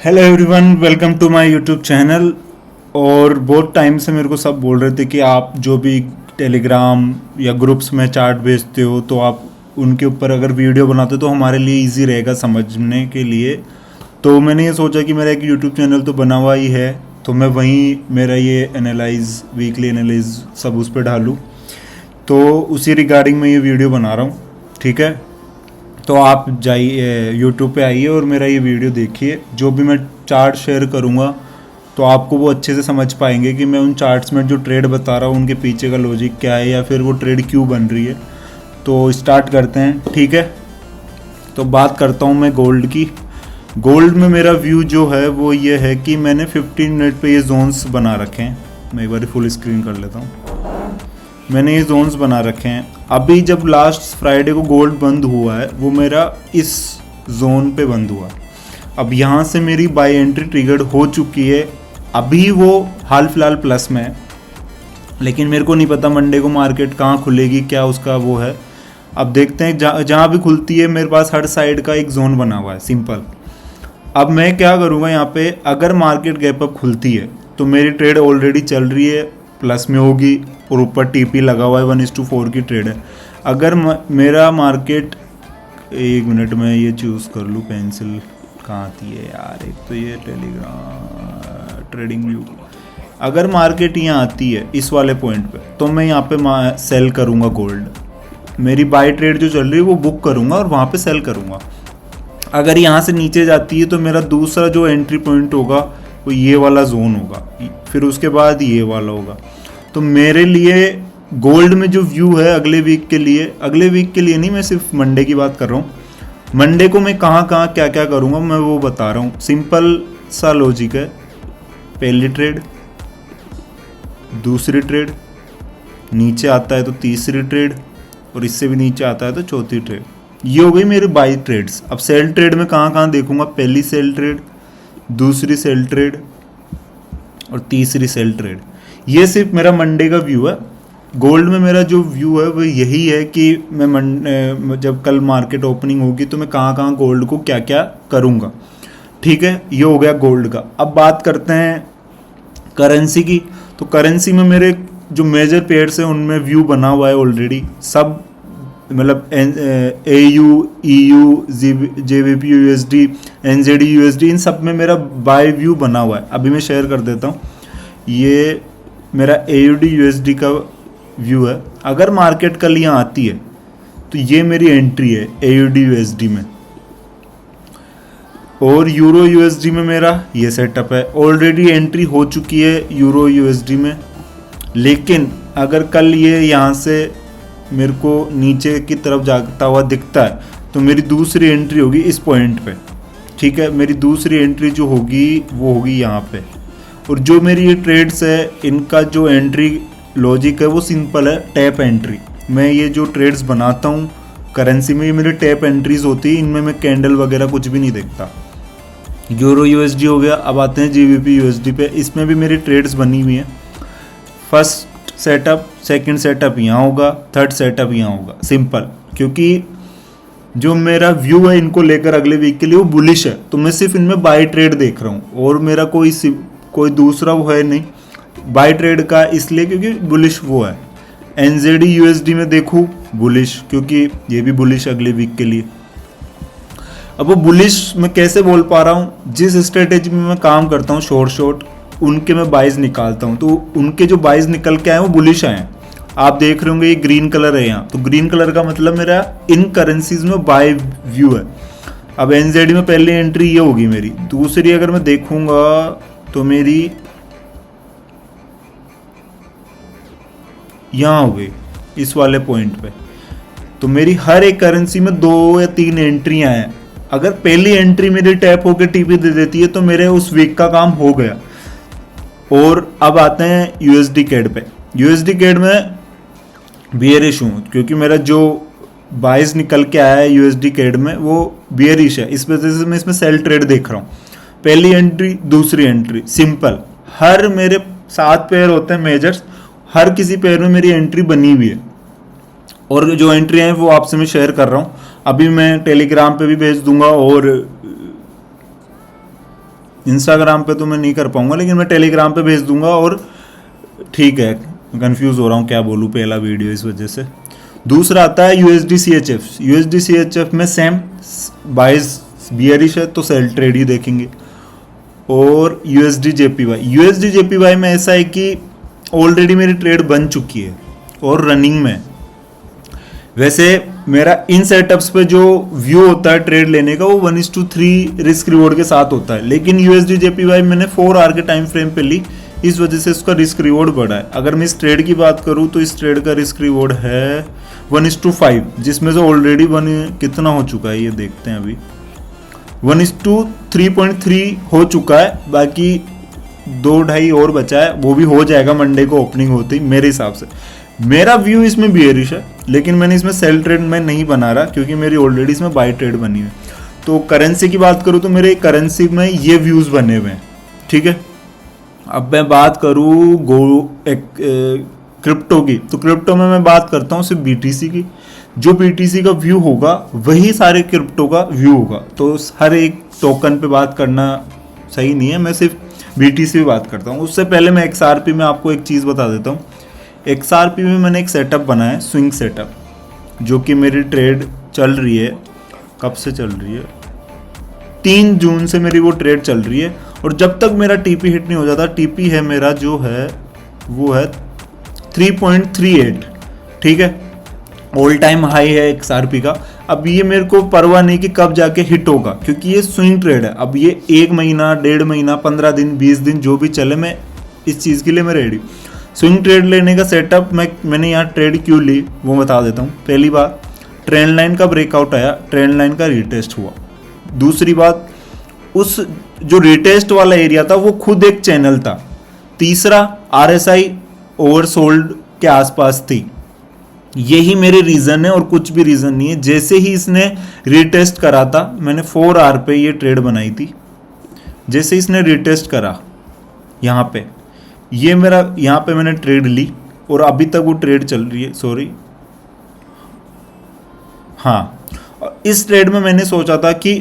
Hello everyone, welcome to my YouTube channel. और बहुत time से मेरे को सब बोल रहे थे कि आप जो भी टेलीग्राम या ग्रुप्स में चार्ट भेजते हो तो आप उनके ऊपर अगर वीडियो बनाते हो तो हमारे लिए इजी रहेगा समझने के लिए। तो मैंने ये सोचा कि मेरा एक यूट्यूब चैनल तो बना हुआ ही है, तो मैं वहीं मेरा ये एनालाइज वीकली एनालाइज सब उस पर डालूँ। तो उसी रिगार्डिंग मैं ये वीडियो बना रहा हूँ, ठीक है। तो आप जाइए यूट्यूब पे आइए और मेरा ये वीडियो देखिए। जो भी मैं चार्ट शेयर करूँगा तो आपको वो अच्छे से समझ पाएंगे कि मैं उन चार्ट्स में जो ट्रेड बता रहा हूँ उनके पीछे का लॉजिक क्या है या फिर वो ट्रेड क्यों बन रही है। तो स्टार्ट करते हैं, ठीक है। तो बात करता हूँ मैं गोल्ड की। गोल्ड में मेरा व्यू जो है वो ये है कि मैंने 15 मिनट पे ये जोन्स बना रखे हैं। मैं एक बार फुल स्क्रीन कर लेता हूँ। मैंने ये जोन्स बना रखे हैं। अभी जब लास्ट फ्राइडे को गोल्ड बंद हुआ है वो मेरा इस जोन पे बंद हुआ। अब यहाँ से मेरी बाय एंट्री ट्रिगर्ड हो चुकी है। अभी वो हाल फिलहाल प्लस में है, लेकिन मेरे को नहीं पता मंडे को मार्केट कहाँ खुलेगी, क्या उसका वो है। अब देखते हैं। जहाँ भी खुलती है मेरे पास हर साइड का एक जोन बना हुआ है, सिंपल। अब मैं क्या करूँगा, यहाँ पे अगर मार्केट गैप अप खुलती है तो मेरी ट्रेड ऑलरेडी चल रही है, प्लस में होगी और ऊपर टीपी लगा हुआ है, 1:4 की ट्रेड है। अगर मेरा मार्केट, एक मिनट में ये चूज़ कर लूँ, पेंसिल कहाँ आती है यार, एक तो ये टेलीग्राम ट्रेडिंग व्यू। अगर मार्केट यहाँ आती है इस वाले पॉइंट पे तो मैं यहाँ पे सेल करूँगा गोल्ड। मेरी बाय ट्रेड जो चल रही है वो बुक करूँगा और वहाँ पे सेल करूँगा। अगर यहाँ से नीचे जाती है तो मेरा दूसरा जो एंट्री पॉइंट होगा वो ये वाला जोन होगा, फिर उसके बाद ये वाला होगा। तो मेरे लिए गोल्ड में जो व्यू है अगले वीक के लिए नहीं, मैं सिर्फ मंडे की बात कर रहा हूँ। मंडे को मैं कहाँ कहाँ क्या क्या करूँगा मैं वो बता रहा हूँ। सिंपल सा लॉजिक है। पहली ट्रेड, दूसरी ट्रेड, नीचे आता है तो तीसरी ट्रेड, और इससे भी नीचे आता है तो चौथी ट्रेड। ये हो गई मेरी बाई ट्रेड्स। अब सेल ट्रेड में कहाँ कहाँ देखूंगा, पहली सेल ट्रेड, दूसरी सेल ट्रेड और तीसरी सेल ट्रेड। ये सिर्फ मेरा मंडे का व्यू है। गोल्ड में मेरा जो व्यू है वो यही है कि मैं जब कल मार्केट ओपनिंग होगी तो मैं कहाँ कहाँ गोल्ड को क्या क्या करूँगा, ठीक है। ये हो गया गोल्ड का। अब बात करते हैं करेंसी की। तो करेंसी में मेरे जो मेजर पेयर्स हैं उनमें व्यू बना हुआ है ऑलरेडी सब, मतलब AU, EU, JVP USD, NZD USD, इन सब में मेरा बाय व्यू बना हुआ है। अभी मैं शेयर कर देता हूँ। ये मेरा AUD USD का व्यू है। अगर मार्केट कल यहाँ आती है तो ये मेरी एंट्री है AUD USD में। और यूरो USD में मेरा ये सेटअप है। ऑलरेडी एंट्री हो चुकी है यूरो USD में, लेकिन अगर कल ये यहाँ से मेरे को नीचे की तरफ जाता हुआ दिखता है तो मेरी दूसरी एंट्री होगी इस पॉइंट पे, ठीक है। मेरी दूसरी एंट्री जो होगी वो होगी यहाँ पे। और जो मेरी ये ट्रेड्स है इनका जो एंट्री लॉजिक है वो सिंपल है, टैप एंट्री। मैं ये जो ट्रेड्स बनाता हूँ करेंसी में, ये मेरी टैप एंट्रीज होती है। इनमें मैं कैंडल वगैरह कुछ भी नहीं देखता। यूरो USD हो गया। अब आते हैं JVP USD पे। इसमें भी मेरी ट्रेड्स बनी हुई हैं। फर्स्ट सेटअप, सेकंड सेटअप यहाँ होगा, थर्ड सेटअप यहाँ होगा, सिंपल। क्योंकि जो मेरा व्यू है इनको लेकर अगले वीक के लिए वो बुलिश है, तो मैं सिर्फ इनमें बाय ट्रेड देख रहा हूँ और मेरा कोई दूसरा वो है नहीं बाय ट्रेड का, इसलिए क्योंकि बुलिश वो है। NZD USD में देखूँ बुलिश, क्योंकि ये भी बुलिश अगले वीक के लिए। अब वो बुलिश मैं कैसे बोल पा रहा हूँ, जिस स्ट्रेटेजी में मैं काम करता हूँ शॉर्ट उनके मैं बाइज निकालता हूँ, तो उनके जो बाइज निकल के आए वो बुलिश आए हैं। आप देख रहे होंगे ये ग्रीन कलर है यहाँ, तो ग्रीन कलर का मतलब मेरा इन करेंसीज में बाय व्यू है। अब NZD में पहली एंट्री ये होगी मेरी। दूसरी अगर मैं देखूंगा तो मेरी यहाँ हो गई इस वाले पॉइंट पे। तो मेरी हर एक करेंसी में 2 या 3 एंट्रियाँ हैं। अगर पहली एंट्री मेरी टैप होकर टीपी दे देती है तो मेरे उस वीक का काम हो गया। और अब आते हैं USD CAD पे। USD CAD में बियरिश हूँ, क्योंकि मेरा जो बाइज निकल के आया है USD CAD में वो बियरिश है। इस वजह से मैं इसमें सेल ट्रेड देख रहा हूँ। पहली एंट्री, दूसरी एंट्री, सिंपल। हर मेरे 7 पेयर होते हैं मेजर्स, हर किसी पेयर में मेरी एंट्री बनी हुई है। और जो एंट्री हैं वो आपसे मैं शेयर कर रहा हूँ। अभी मैं टेलीग्राम पे भी भेज दूंगा और इंस्टाग्राम पे तो मैं नहीं कर पाऊंगा, लेकिन मैं टेलीग्राम पे भेज दूंगा। और ठीक है, कंफ्यूज हो रहा हूँ क्या बोलूँ, पहला वीडियो इस वजह से। दूसरा आता है USD-CHF। USD-CHF में सेम बाइस बियरिश है तो सेल ट्रेड ही देखेंगे। और USD-JPY में ऐसा है कि ऑलरेडी मेरी ट्रेड बन चुकी है और रनिंग में। वैसे मेरा इन सेटअप्स पे जो व्यू होता है ट्रेड लेने का वो 1:3 रिस्क रिवॉर्ड के साथ होता है, लेकिन USD-JPY मैंने 4 आवर के टाइम फ्रेम पे ली, इस वजह से उसका रिस्क रिवॉर्ड बढ़ा है। अगर मैं इस ट्रेड की बात करूँ तो इस ट्रेड का रिस्क रिवॉर्ड है 1:5, जिसमें से ऑलरेडी कितना हो चुका है ये देखते हैं। अभी 1:3.3 हो चुका है, बाकी 2-2.5 और बचा है, वो भी हो जाएगा मंडे को ओपनिंग होती मेरे हिसाब से। मेरा व्यू इसमें बियरिश है, लेकिन मैंने इसमें सेल ट्रेड में नहीं बना रहा क्योंकि मेरी ऑलरेडी इसमें बाय ट्रेड बनी हुई है। तो करेंसी की बात करूँ तो मेरे करेंसी में ये व्यूज़ बने हुए हैं, ठीक है। अब मैं बात करूँ क्रिप्टो की, तो क्रिप्टो में मैं बात करता हूँ सिर्फ BTC की। जो BTC का व्यू होगा वही सारे क्रिप्टो का व्यू होगा, तो हर एक टोकन पे बात करना सही नहीं है, मैं सिर्फ BTC पे बात करता हूँ। उससे पहले मैं XRP में आपको एक चीज़ बता देता हूँ। XRP में मैंने एक सेटअप बनाया है, स्विंग सेटअप, जो कि मेरी ट्रेड चल रही है। कब से चल रही है? 3 जून से मेरी वो ट्रेड चल रही है, और जब तक मेरा TP हिट नहीं हो जाता, TP है मेरा जो है वो है 3.38, ठीक है। ऑल टाइम हाई है XRP का। अब ये मेरे को परवाह नहीं कि कब जाके हिट होगा, क्योंकि ये स्विंग ट्रेड है। अब ये 1 महीना, 1.5 महीना, 15 दिन, 20 दिन जो भी चले, मैं इस चीज़ के लिए मैं रेडी। स्विंग ट्रेड लेने का सेटअप मैंने यहाँ ट्रेड क्यों ली वो बता देता हूँ। पहली बात, ट्रेंड लाइन का ब्रेकआउट आया, ट्रेंड लाइन का रीटेस्ट हुआ। दूसरी बात, उस जो रीटेस्ट वाला एरिया था वो खुद एक चैनल था। तीसरा, RSI ओवरसोल्ड के आसपास थी। यही मेरे रीज़न है और कुछ भी रीज़न नहीं है। जैसे ही इसने रीटेस्ट करा था, मैंने 4 आवर पे ये ट्रेड बनाई थी। जैसे इसने रीटेस्ट करा यहाँ पे, ये मेरा यहाँ पे मैंने ट्रेड ली और अभी तक वो ट्रेड चल रही है। सॉरी, हाँ, इस ट्रेड में मैंने सोचा था कि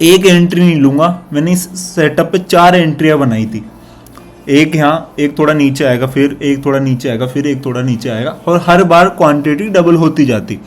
एक एंट्री नहीं लूँगा। मैंने इस सेटअप पे 4 एंट्रियाँ बनाई थी। एक यहाँ, एक थोड़ा नीचे आएगा, फिर एक थोड़ा नीचे आएगा, फिर एक थोड़ा नीचे आएगा, और हर बार क्वांटिटी डबल होती जाती।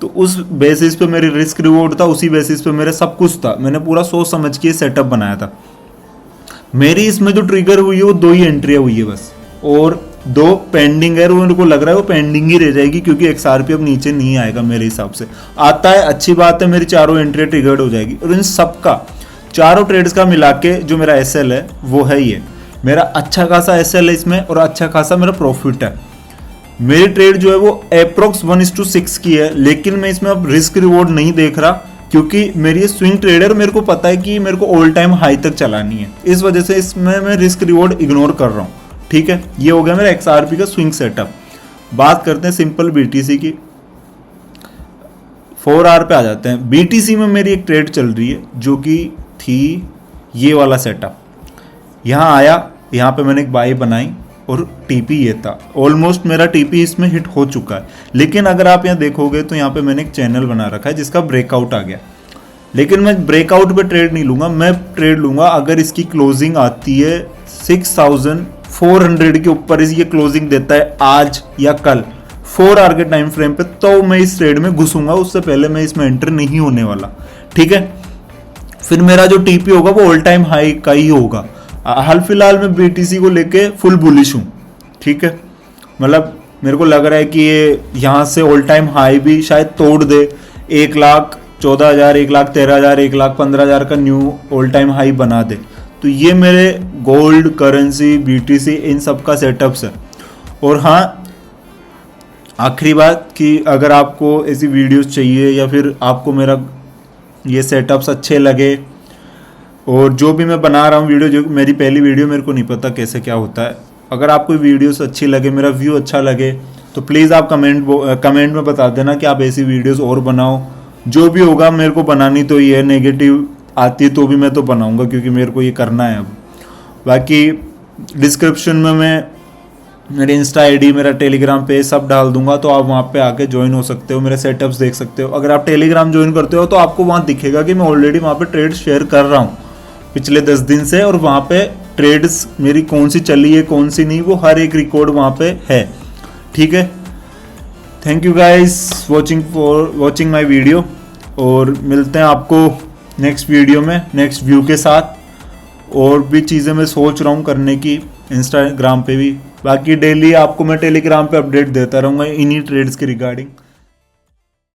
तो उस बेसिस पे मेरी रिस्क रिवॉर्ड था, उसी बेसिस पे मेरा सब कुछ था। मैंने पूरा सोच समझ के सेटअप बनाया था। मेरी इसमें जो ट्रिगर हुई है वो 2 ही एंट्रियाँ हुई है बस, और 2 पेंडिंग है। वो मेरे को लग रहा है वो पेंडिंग ही रह जाएगी, क्योंकि XRP अब नीचे नहीं आएगा मेरे हिसाब से। आता है, अच्छी बात है, मेरी 4 एंट्रियाँ ट्रिगर्ड हो जाएगी। और इन सबका, 4 ट्रेड्स का मिला के जो मेरा SL है वो है ये। मेरा अच्छा खासा SL है इसमें, और अच्छा खासा मेरा प्रॉफिट है। मेरी ट्रेड जो है वो अप्रोक्स 1:6 की है, लेकिन मैं इसमें अब रिस्क रिवॉर्ड नहीं देख रहा, क्योंकि मेरी स्विंग ट्रेडर, मेरे को पता है कि मेरे को ऑल टाइम हाई तक चलानी है। इस वजह से इसमें मैं रिस्क रिवॉर्ड इग्नोर कर रहा हूँ, ठीक है। ये हो गया मेरा XRP का स्विंग सेटअप। बात करते हैं सिंपल BTC की। 4 आवर पे आ जाते हैं। BTC में मेरी एक ट्रेड चल रही है जो कि थी ये वाला सेटअप। यहाँ आया, यहाँ पे मैंने एक बाई बनाई और TP ये था। ऑलमोस्ट मेरा TP इसमें हिट हो चुका है, लेकिन अगर आप यहाँ देखोगे तो यहाँ पे मैंने एक चैनल बना रखा है जिसका ब्रेकआउट आ गया। लेकिन मैं ब्रेकआउट पे ट्रेड नहीं लूँगा, मैं ट्रेड लूँगा अगर इसकी क्लोजिंग आती है 6400 के ऊपर, ये क्लोजिंग देता है आज या कल 4 आवर के टाइम फ्रेम पे, तो मैं इस ट्रेड में घुसूंगा। उससे पहले मैं इसमें एंटर नहीं होने वाला, ठीक है। फिर मेरा जो TP होगा वो ऑल टाइम हाई का ही होगा। हाल फिलहाल मैं BTC को लेके फुल बुलिश हूँ, ठीक है। मतलब मेरे को लग रहा है कि ये यहाँ से ऑल टाइम हाई भी शायद तोड़ दे। 1,14,000, 1,13,000, 1,15,000 का न्यू ऑल टाइम हाई बना दे। तो ये मेरे गोल्ड, करेंसी, BTC इन सब का सेटअप्स है। और हाँ, आखिरी बात कि अगर आपको ऐसी वीडियोस चाहिए या फिर आपको मेरा ये सेटअप्स अच्छे लगे, और जो भी मैं बना रहा हूँ वीडियो, जो मेरी पहली वीडियो, मेरे को नहीं पता कैसे क्या होता है। अगर आपको वीडियोस अच्छी लगे, मेरा व्यू अच्छा लगे, तो प्लीज़ आप कमेंट में बता देना कि आप ऐसी वीडियोस और बनाओ। जो भी होगा मेरे को बनानी तो ये है, नेगेटिव आती तो भी मैं तो बनाऊंगा, क्योंकि मेरे को ये करना है अब। बाकी डिस्क्रिप्शन में मैं मेरे इंस्टा ID, मेरा टेलीग्राम पेज सब डाल दूंगा, तो आप वहाँ पे आके ज्वाइन हो सकते हो, मेरे सेटअप्स देख सकते हो। अगर आप टेलीग्राम ज्वाइन करते हो तो आपको वहाँ दिखेगा कि मैं ऑलरेडी वहाँ पे ट्रेड शेयर कर रहा हूँ। पिछले 10 दिन से, और वहाँ पे ट्रेड्स मेरी कौन सी चली है कौन सी नहीं, वो हर एक रिकॉर्ड वहाँ पे है। ठीक है, thank you guys watching my video, और मिलते हैं आपको नेक्स्ट वीडियो में नेक्स्ट व्यू के साथ। और भी चीज़ें मैं सोच रहा हूँ करने की इंस्टाग्राम पे भी, बाकी डेली आपको मैं टेलीग्राम पे अपडेट देता रहूँगा इन्हीं ट्रेड्स के रिगार्डिंग।